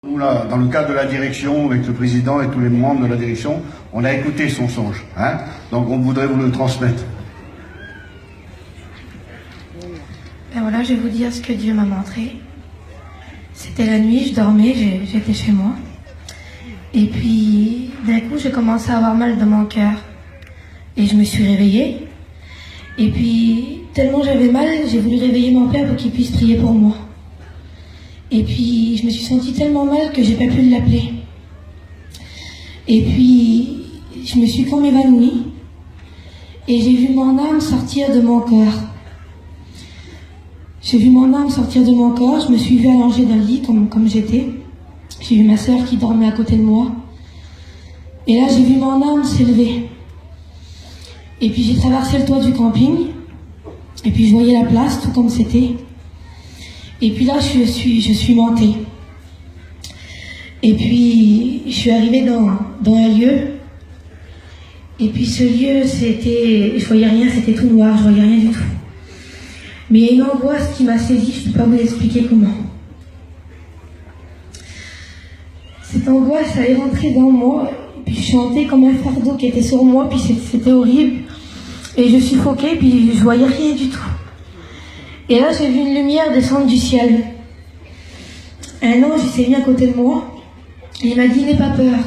Nous, là, dans le cadre de la direction, avec le président et tous les membres de la direction, on a écouté son songe. Donc on voudrait vous le transmettre. Ben voilà, je vais vous dire ce que Dieu m'a montré. C'était la nuit, je dormais, j'étais chez moi. Et puis, d'un coup, j'ai commencé à avoir mal dans mon cœur. Et je me suis réveillée. Et puis, tellement j'avais mal, j'ai voulu réveiller mon père pour qu'il puisse prier pour moi. Et puis, je me suis sentie tellement mal que j'ai pas pu l'appeler. Et puis, je me suis comme évanouie. Et j'ai vu mon âme sortir de mon corps. J'ai vu mon âme sortir de mon corps, je me suis vue allongée dans le lit comme j'étais. J'ai vu ma sœur qui dormait à côté de moi. Et là, j'ai vu mon âme s'élever. Et puis, j'ai traversé le toit du camping. Et puis, je voyais la place, tout comme c'était. Et puis là, je suis montée. Et puis, je suis arrivée dans un lieu. Et puis, ce lieu, je voyais rien, c'était tout noir, je voyais rien du tout. Mais il y a une angoisse qui m'a saisie, je ne peux pas vous expliquer comment. Cette angoisse, elle est rentrée dans moi, et puis je sentais comme un fardeau qui était sur moi, puis c'était horrible. Et je suffoquais, puis je voyais rien du tout. Et là, j'ai vu une lumière descendre du ciel. Un ange, il s'est mis à côté de moi, et il m'a dit, n'aie pas peur.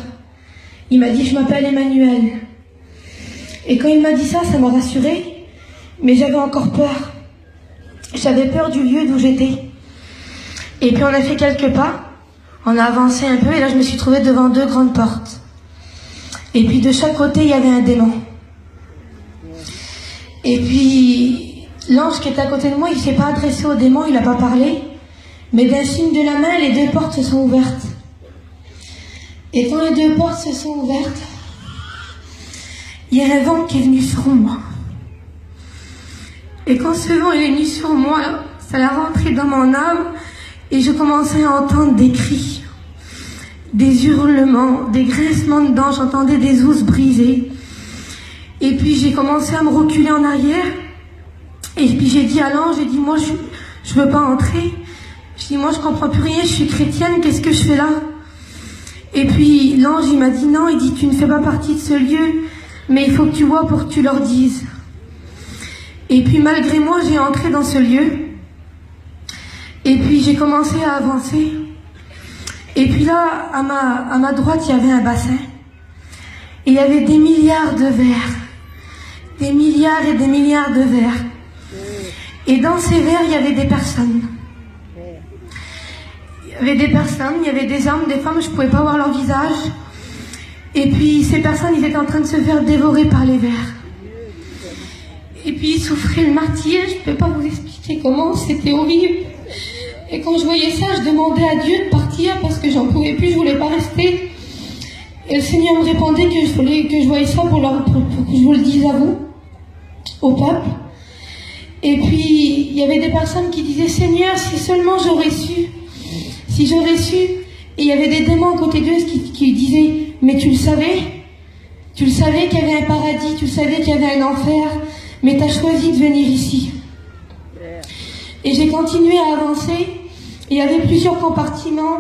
Il m'a dit, je m'appelle Emmanuel. Et quand il m'a dit ça m'a rassurée, mais j'avais encore peur. J'avais peur du lieu d'où j'étais. Et puis on a fait quelques pas, on a avancé un peu, et là je me suis trouvée devant 2 grandes portes. Et puis de chaque côté, il y avait un démon. Et puis l'ange qui était à côté de moi, il ne s'est pas adressé au démon, il n'a pas parlé, mais d'un signe de la main, les 2 portes se sont ouvertes. Et quand les 2 portes se sont ouvertes, il y a un vent qui est venu sur moi. Et quand ce vent est venu sur moi, ça l'a rentré dans mon âme et je commençais à entendre des cris, des hurlements, des grincements de dents, j'entendais des os brisés. Et puis j'ai commencé à me reculer en arrière et puis j'ai dit à l'ange, j'ai dit moi je veux pas entrer. Je dis moi je comprends plus rien, je suis chrétienne, qu'est-ce que je fais là? Et puis l'ange il m'a dit non, il dit tu ne fais pas partie de ce lieu, mais il faut que tu vois pour que tu leur dises. Et puis malgré moi, j'ai entré dans ce lieu. Et puis j'ai commencé à avancer. Et puis là, à ma droite, il y avait un bassin. Et il y avait des milliards de vers. Des milliards et des milliards de vers. Et dans ces vers, il y avait des personnes. Il y avait des personnes, il y avait des hommes, des femmes, je ne pouvais pas voir leur visage. Et puis ces personnes, ils étaient en train de se faire dévorer par les vers. Et puis ils souffraient le martyre, je ne peux pas vous expliquer comment, c'était horrible. Et quand je voyais ça, je demandais à Dieu de partir parce que j'en pouvais plus, je voulais pas rester. Et le Seigneur me répondait que je voyais ça pour que je vous le dise à vous, au peuple. Et puis il y avait des personnes qui disaient Seigneur, si seulement j'aurais su, si j'aurais su. Et il y avait des démons à côté d'eux qui disaient mais tu le savais qu'il y avait un paradis, tu le savais qu'il y avait un enfer. Mais tu as choisi de venir ici. Et j'ai continué à avancer. Il y avait plusieurs compartiments.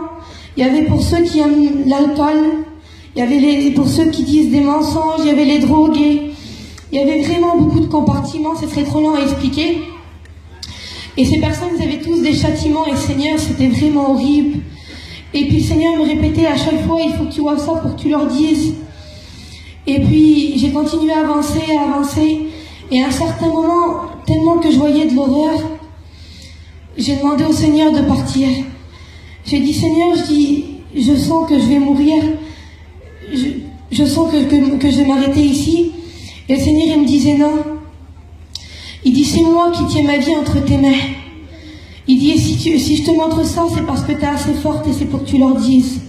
Il y avait pour ceux qui aiment l'alcool. Il y avait pour ceux qui disent des mensonges. Il y avait les drogués. Il y avait vraiment beaucoup de compartiments. Ce serait trop long à expliquer. Et ces personnes, ils avaient tous des châtiments. Et Seigneur, c'était vraiment horrible. Et puis le Seigneur me répétait à chaque fois, il faut que tu vois ça pour que tu leur dises. Et puis j'ai continué à avancer. Et à un certain moment, tellement que je voyais de l'horreur, j'ai demandé au Seigneur de partir. J'ai dit, Seigneur, je sens que je vais mourir. Je sens que je vais m'arrêter ici. Et le Seigneur, il me disait non. Il dit, c'est moi qui tiens ma vie entre tes mains. Il dit, et si je te montre ça, c'est parce que tu es assez forte et c'est pour que tu leur dises.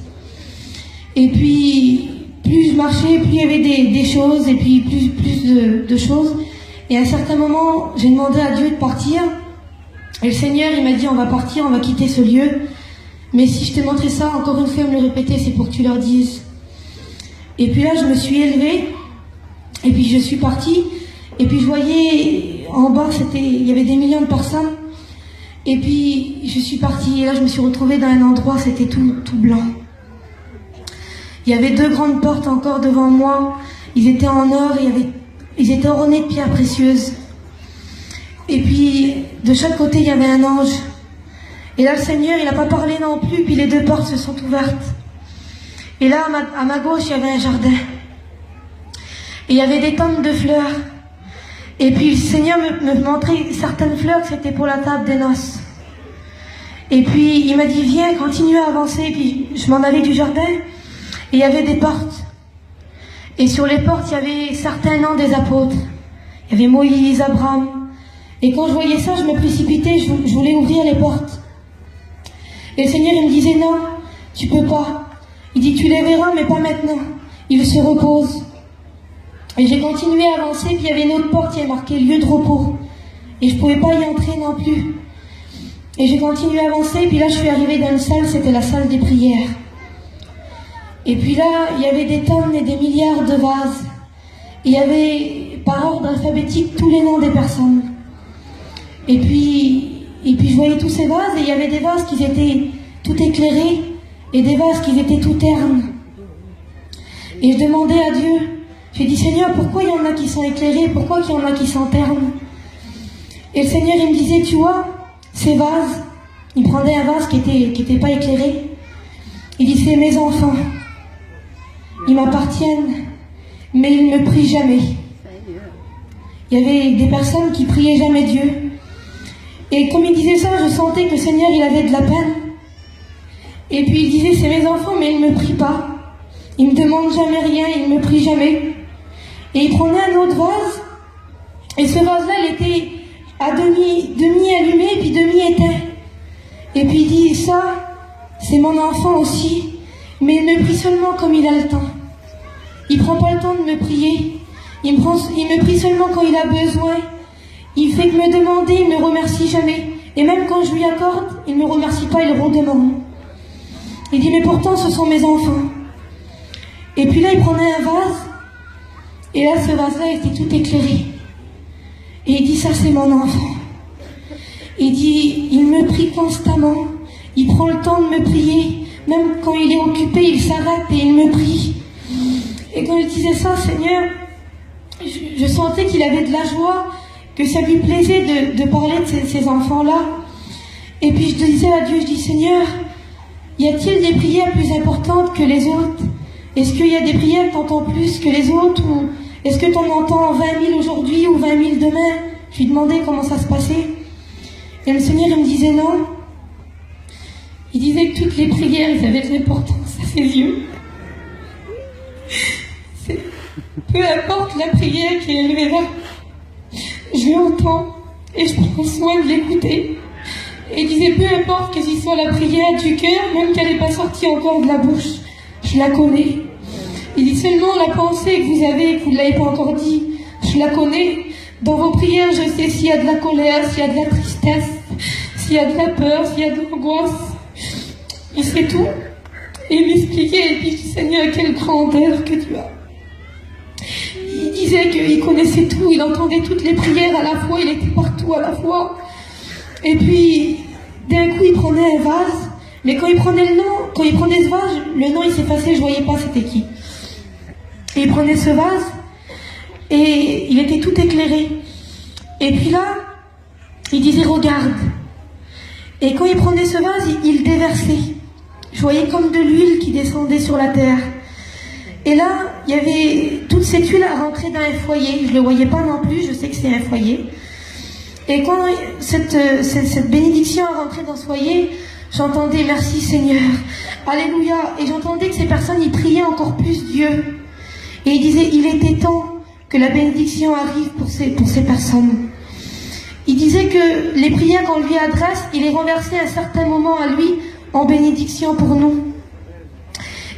Et puis, plus je marchais, plus il y avait des choses, et puis plus de choses. Et à un certain moment, j'ai demandé à Dieu de partir. Et le Seigneur, il m'a dit, on va partir, on va quitter ce lieu. Mais si je te montrais ça, encore une fois, me le répéter, c'est pour que tu leur dises. Et puis là, je me suis élevée. Et puis je suis partie. Et puis je voyais, en bas, il y avait des millions de personnes. Et puis, je suis partie, et là, je me suis retrouvée dans un endroit, c'était tout blanc. Il y avait 2 grandes portes encore devant moi. Ils étaient en or, et ils étaient ornés de pierres précieuses. Et puis, de chaque côté, il y avait un ange. Et là, le Seigneur, il n'a pas parlé non plus, puis les 2 portes se sont ouvertes. Et là, à ma gauche, il y avait un jardin. Et il y avait des tonnes de fleurs. Et puis le Seigneur me montrait certaines fleurs que c'était pour la table des noces. Et puis il m'a dit, viens, continue à avancer. Et puis je m'en allais du jardin. Et il y avait des portes. Et sur les portes, il y avait certains noms des apôtres. Il y avait Moïse, Abraham. Et quand je voyais ça, je me précipitais, je voulais ouvrir les portes. Et le Seigneur, il me disait, non, tu peux pas. Il dit, tu les verras, mais pas maintenant. Ils se reposent. Et j'ai continué à avancer, puis il y avait une autre porte qui est marquée lieu de repos. Et je ne pouvais pas y entrer non plus. Et j'ai continué à avancer, puis là je suis arrivée dans une salle, c'était la salle des prières. Et puis là, il y avait des tonnes et des milliards de vases. Il y avait par ordre alphabétique tous les noms des personnes. Et puis je voyais tous ces vases, et il y avait des vases qui étaient tout éclairés, et des vases qui étaient tout ternes. Et je demandais à Dieu, j'ai dit, Seigneur, pourquoi il y en a qui sont éclairés, pourquoi il y en a qui sont ternes? Et le Seigneur, il me disait, tu vois, ces vases, il prenait un vase qui était pas éclairé. Il dit, c'est mes enfants. Ils m'appartiennent, mais ils ne me prient jamais. Il y avait des personnes qui priaient jamais Dieu. Et comme il disait ça, je sentais que le Seigneur, il avait de la peine. Et puis il disait, c'est mes enfants, mais ils ne me prient pas. Ils ne me demandent jamais rien, ils ne me prient jamais. Et il prenait un autre vase, et ce vase-là, il était à demi allumé, puis demi éteint. Et puis il dit, ça, c'est mon enfant aussi, mais il me prie seulement comme il a le temps. Il ne prend pas le temps de me prier. Il me prie seulement quand il a besoin. Il fait que me demander, il ne me remercie jamais. Et même quand je lui accorde, il ne me remercie pas, il redemande. Il dit, mais pourtant, ce sont mes enfants. Et puis là, il prenait un vase, et là, ce vase-là était tout éclairé. Et il dit, ça, c'est mon enfant. Il dit, il me prie constamment. Il prend le temps de me prier. Même quand il est occupé, il s'arrête et il me prie. Et quand il disait ça, Seigneur, je sentais qu'il avait de la joie, que ça lui plaisait de parler de ces enfants-là. Et puis je disais à Dieu, je dis, Seigneur, y a-t-il des prières plus importantes que les autres? Est-ce qu'il y a des prières que tu entends plus que les autres? Ou est-ce que tu en entends 20 000 aujourd'hui ou 20 000 demain? Je lui demandais comment ça se passait. Et le Seigneur, il me disait non. Il disait que toutes les prières, elles avaient de l'importance à ses yeux. Peu importe la prière qui est élevée là, je l'entends et je prends soin de l'écouter. Et il disait, peu importe que ce soit la prière du cœur, même qu'elle n'est pas sortie encore de la bouche, je la connais. Il dit seulement la pensée que vous avez, que vous ne l'avez pas encore dit, je la connais. Dans vos prières, je sais s'il y a de la colère, s'il y a de la tristesse, s'il y a de la peur, s'il y a de l'angoisse. Il sait tout. Et il m'expliquait, et puis je dis, Seigneur, quelle grandeur que tu as. Il disait qu'il connaissait tout, il entendait toutes les prières à la fois, il était partout à la fois. Et puis, d'un coup, il prenait un vase, mais quand il prenait le nom, quand il prenait ce vase, le nom il s'effaçait, je voyais pas c'était qui. Et il prenait ce vase, et il était tout éclairé. Et puis là, il disait, regarde. Et quand il prenait ce vase, il déversait. Je voyais comme de l'huile qui descendait sur la terre. Et là, il y avait toute cette huile à rentrer dans un foyer. Je ne le voyais pas non plus, je sais que c'est un foyer. Et quand cette bénédiction a rentré dans ce foyer, j'entendais merci Seigneur, alléluia. Et j'entendais que ces personnes, ils priaient encore plus Dieu. Et ils disaient, il était temps que la bénédiction arrive pour ces personnes. Il disait que les prières qu'on lui adresse, il les renversait à un certain moment à lui en bénédiction pour nous.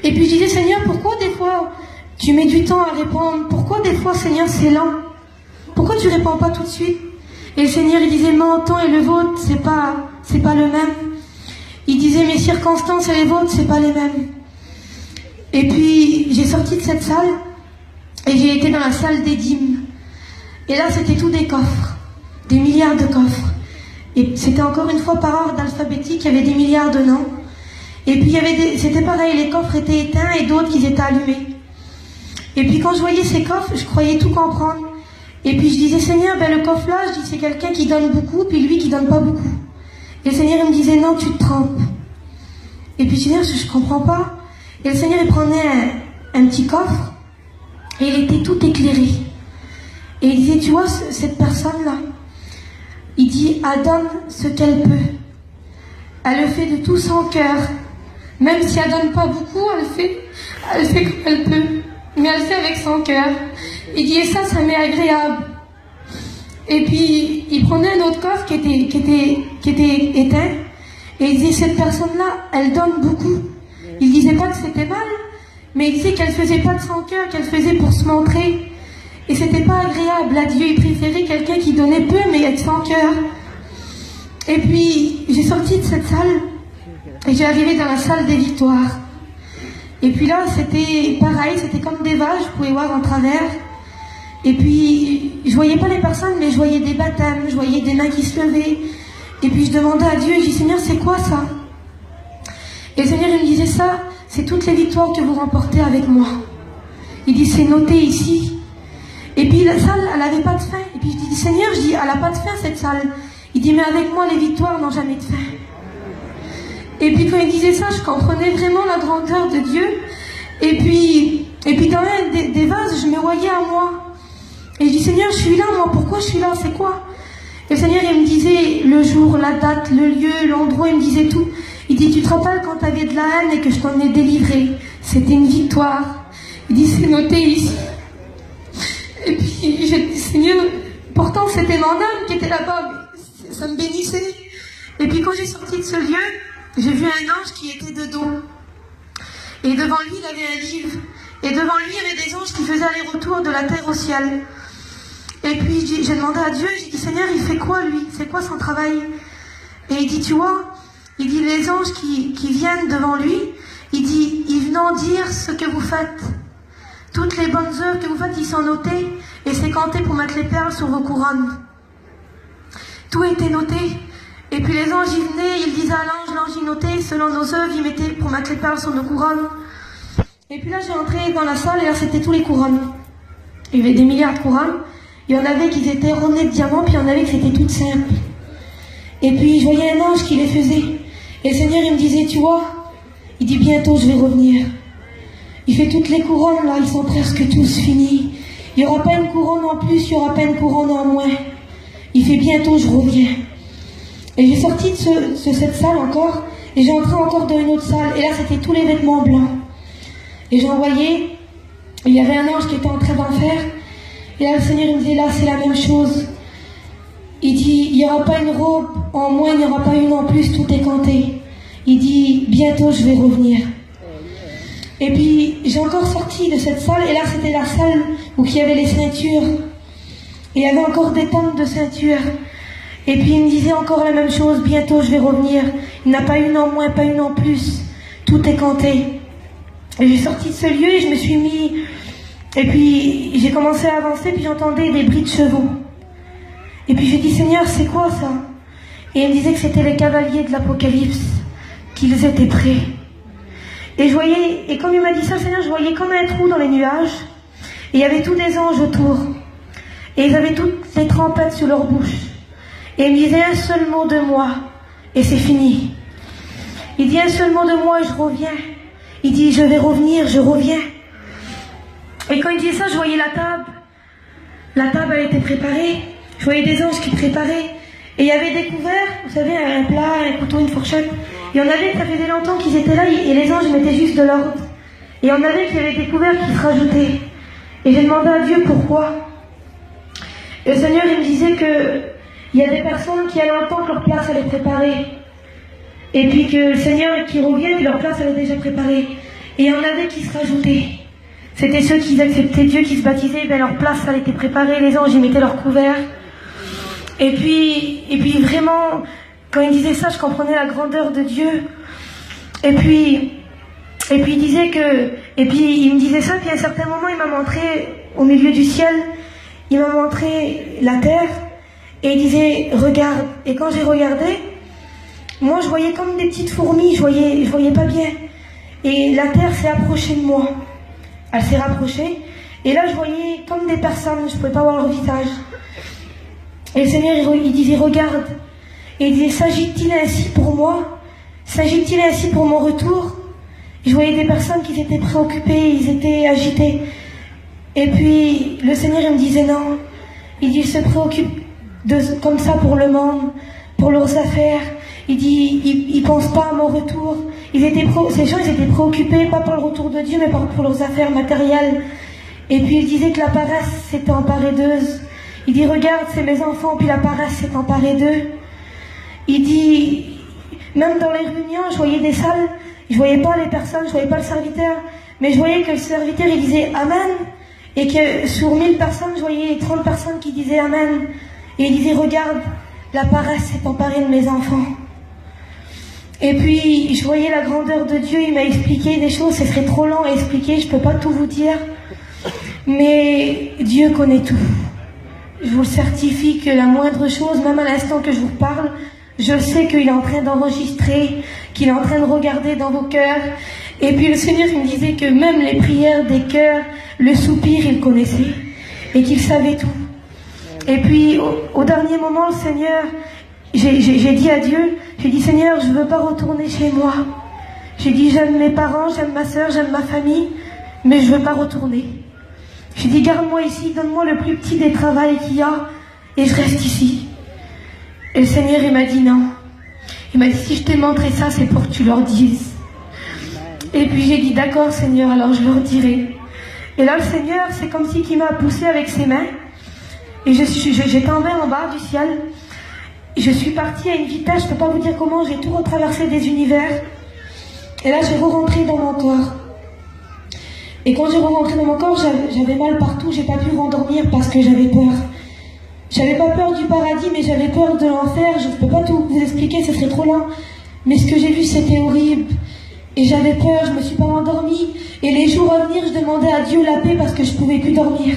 Et puis je disais, Seigneur, pourquoi des fois tu mets du temps à répondre? Pourquoi des fois, Seigneur, c'est lent? Pourquoi tu réponds pas tout de suite? Et le Seigneur, il disait, mon temps et le vôtre, c'est pas le même. Il disait, mes circonstances et les vôtres, c'est pas les mêmes. Et puis, j'ai sorti de cette salle, et j'ai été dans la salle des dîmes. Et là, c'était tout des coffres, des milliards de coffres. Et c'était encore une fois par ordre alphabétique, il y avait des milliards de noms. Et puis c'était pareil, les coffres étaient éteints et d'autres qui étaient allumés. Et puis quand je voyais ces coffres, je croyais tout comprendre. Et puis je disais, Seigneur, le coffre là, je dis, c'est quelqu'un qui donne beaucoup, puis lui qui donne pas beaucoup. Et le Seigneur il me disait, non, tu te trompes. Et puis je disais, je comprends pas. Et le Seigneur il prenait un petit coffre, et il était tout éclairé. Et il disait, tu vois, cette personne-là, il dit, elle donne ce qu'elle peut. Elle le fait de tout son cœur. Même si elle donne pas beaucoup, elle fait comme elle peut. Mais elle fait avec son cœur. Il dit, et ça m'est agréable. Et puis, il prenait un autre coffre qui était éteint. Et il disait, cette personne-là, elle donne beaucoup. Il disait pas que c'était mal, mais il disait qu'elle faisait pas de son cœur, qu'elle faisait pour se montrer. Et c'était pas agréable. À Dieu, il préférait quelqu'un qui donnait peu, mais avec son cœur. Et puis, j'ai sorti de cette salle, et j'ai arrivé dans la salle des victoires. Et puis là, c'était pareil, c'était comme des vaches, je pouvais voir en travers. Et puis, je voyais pas les personnes, mais je voyais des baptêmes, je voyais des mains qui se levaient. Et puis, je demandais à Dieu, je dis, Seigneur, c'est quoi ça? Et le Seigneur, il me disait ça, c'est toutes les victoires que vous remportez avec moi. Il dit, c'est noté ici. Et puis, la salle, elle n'avait pas de fin. Et puis, je dis, Seigneur, je dis, elle n'a pas de fin, cette salle. Il dit, mais avec moi, les victoires n'ont jamais de fin. Et puis, quand il disait ça, je comprenais vraiment la grandeur de Dieu. Et puis dans un des vases, je me voyais à moi. Et je dis, Seigneur, je suis là, moi, pourquoi je suis là, c'est quoi? Et le Seigneur, il me disait le jour, la date, le lieu, l'endroit, il me disait tout. Il dit, tu te rappelles quand tu avais de la haine et que je t'en ai délivré? C'était une victoire. Il dit, c'est noté ici. Et puis, j'ai dit, Seigneur, pourtant c'était mon âme qui était là-bas, mais ça me bénissait. Et puis quand j'ai sorti de ce lieu, j'ai vu un ange qui était de dos. Et devant lui, il avait un livre. Et devant lui, il y avait des anges qui faisaient aller-retour de la terre au ciel. Et puis j'ai demandé à Dieu, j'ai dit, Seigneur, il fait quoi lui? C'est quoi son travail? Et il dit, tu vois, il dit, les anges qui viennent devant lui, il dit, ils viennent dire ce que vous faites. Toutes les bonnes œuvres que vous faites, ils sont notés. Et c'est compté pour mettre les perles sur vos couronnes. Tout était noté. Et puis les anges, ils venaient, ils disaient à l'ange il notait, selon nos œuvres, il mettait pour mettre les perles sur nos couronnes. Et puis là, j'ai entré dans la salle, et là, c'était tous les couronnes. Il y avait des milliards de couronnes. Il y en avait qui étaient ornées de diamants, puis il y en avait qui étaient toutes simples. Et puis, je voyais un ange qui les faisait. Et le Seigneur, il me disait, tu vois, il dit, bientôt, je vais revenir. Il fait toutes les couronnes, là, ils sont presque tous finis. Il n'y aura pas une couronne en plus, il n'y aura pas une couronne en moins. Il fait, bientôt, je reviens. Et j'ai sorti de cette salle encore, et j'ai entré encore dans une autre salle, et là c'était tous les vêtements blancs. Et j'en voyais, il y avait un ange qui était en train d'en faire, et là le Seigneur il me disait, là c'est la même chose. Il dit, il n'y aura pas une robe en moins, il n'y aura pas une en plus, tout est compté. Il dit, bientôt je vais revenir. Et puis j'ai encore sorti de cette salle, et là c'était la salle où il y avait les ceintures. Et il y avait encore des tentes de ceintures. Et puis il me disait encore la même chose, bientôt je vais revenir. Il n'y en a pas une en moins, pas une en plus. Tout est compté. Et j'ai sorti de ce lieu et je me suis mis... Et puis j'ai commencé à avancer, puis j'entendais des bruits de chevaux. Et puis j'ai dit, Seigneur, c'est quoi ça? Et il me disait que c'était les cavaliers de l'Apocalypse, qu'ils étaient prêts. Et je voyais, et comme il m'a dit ça, Seigneur, je voyais comme un trou dans les nuages. Et il y avait tous des anges autour. Et ils avaient toutes les trompettes sur leur bouche. Et il me disait un seul mot de moi, et c'est fini. Il dit un seul mot de moi et je reviens. Il dit, je vais revenir, je reviens. Et quand il disait ça, je voyais la table. La table, elle était préparée. Je voyais des anges qui préparaient. Et il y avait des couverts, vous savez, un plat, un couteau, une fourchette. Il y en avait, ça faisait longtemps qu'ils étaient là, et les anges mettaient juste de l'ordre. Et il y en avait qui avaient des couverts qui se rajoutaient. Et j'ai demandé à Dieu pourquoi. Et le Seigneur, il me disait que il y a des personnes qui allaient entendre que leur place elle est préparée. Et puis que le Seigneur qui revient, leur place elle est déjà préparée. Et il y en avait qui se rajoutaient. C'était ceux qui acceptaient Dieu, qui se baptisaient, ben leur place elle était préparée, les anges ils mettaient leur couvert. Et puis vraiment, quand il disait ça, je comprenais la grandeur de Dieu. Et puis il disait que... Et puis il me disait ça, puis à un certain moment il m'a montré, au milieu du ciel, il m'a montré la terre. Et il disait, regarde. Et quand j'ai regardé, moi je voyais comme des petites fourmis, je voyais pas bien. Et la terre s'est approchée de moi. Elle s'est rapprochée. Et là je voyais comme des personnes, je pouvais pas voir leur visage. Et le Seigneur il disait, regarde. Et il disait, s'agit-il ainsi pour moi? S'agit-il ainsi pour mon retour? Je voyais des personnes qui étaient préoccupées, ils étaient agités. Et puis le Seigneur il me disait non. Il dit, il se préoccupe comme ça pour le monde, pour leurs affaires. Il dit, ils pensent pas à mon retour. Ces gens ils étaient préoccupés, pas pour le retour de Dieu, mais pour leurs affaires matérielles. Et puis il disait que la paresse s'était emparée d'eux. Il dit, regarde, c'est mes enfants, puis la paresse s'est emparée d'eux. Il dit, même dans les réunions, je voyais des salles, je voyais pas les personnes, je voyais pas le serviteur, mais je voyais que le serviteur, il disait Amen, et que sur 1000 personnes, je voyais 30 personnes qui disaient Amen. Et il disait, regarde, la paresse s'est emparée de mes enfants. Et puis, je voyais la grandeur de Dieu, il m'a expliqué des choses, ce serait trop long à expliquer, je peux pas tout vous dire, mais Dieu connaît tout. Je vous certifie que la moindre chose, même à l'instant que je vous parle, je sais qu'il est en train d'enregistrer, qu'il est en train de regarder dans vos cœurs. Et puis le Seigneur il me disait que même les prières des cœurs, le soupir, il connaissait. Et qu'il savait tout. Et puis au dernier moment, le Seigneur, j'ai dit à Dieu, j'ai dit, Seigneur, je ne veux pas retourner chez moi. J'ai dit, j'aime mes parents, j'aime ma soeur, j'aime ma famille, mais je ne veux pas retourner. J'ai dit, garde-moi ici, donne-moi le plus petit des travails qu'il y a, et je reste ici. Et le Seigneur, il m'a dit non. Il m'a dit, si je t'ai montré ça, c'est pour que tu leur dises. Et puis j'ai dit, d'accord Seigneur, alors je leur dirai. Et là, le Seigneur, c'est comme si il m'a poussé avec ses mains. Et j'ai tombé en bas du ciel. Je suis partie à une vitesse, je ne peux pas vous dire comment, j'ai tout retraversé des univers. Et là, j'ai re-rentré dans mon corps. Et quand j'ai re-rentré dans mon corps, j'avais mal partout, j'ai pas pu m'endormir parce que j'avais peur. J'avais pas peur du paradis, mais j'avais peur de l'enfer. Je ne peux pas tout vous expliquer, ce serait trop long. Mais ce que j'ai vu, c'était horrible. Et j'avais peur, je me suis pas endormie. Et les jours à venir, je demandais à Dieu la paix parce que je pouvais plus dormir.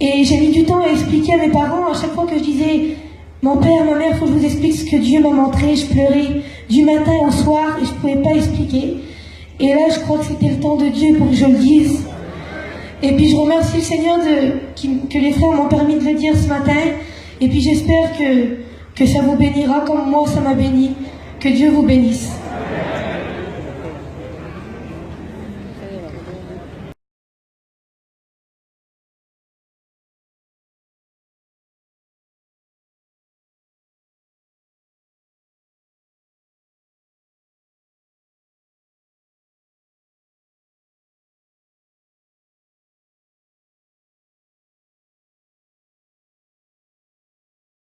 Et j'ai mis du temps à expliquer à mes parents, à chaque fois que je disais, mon père, ma mère, faut que je vous explique ce que Dieu m'a montré. Je pleurais du matin au soir et je pouvais pas expliquer. Et là, je crois que c'était le temps de Dieu pour que je le dise. Et puis je remercie le Seigneur que les frères m'ont permis de le dire ce matin. Et puis j'espère que ça vous bénira comme moi ça m'a béni. Que Dieu vous bénisse.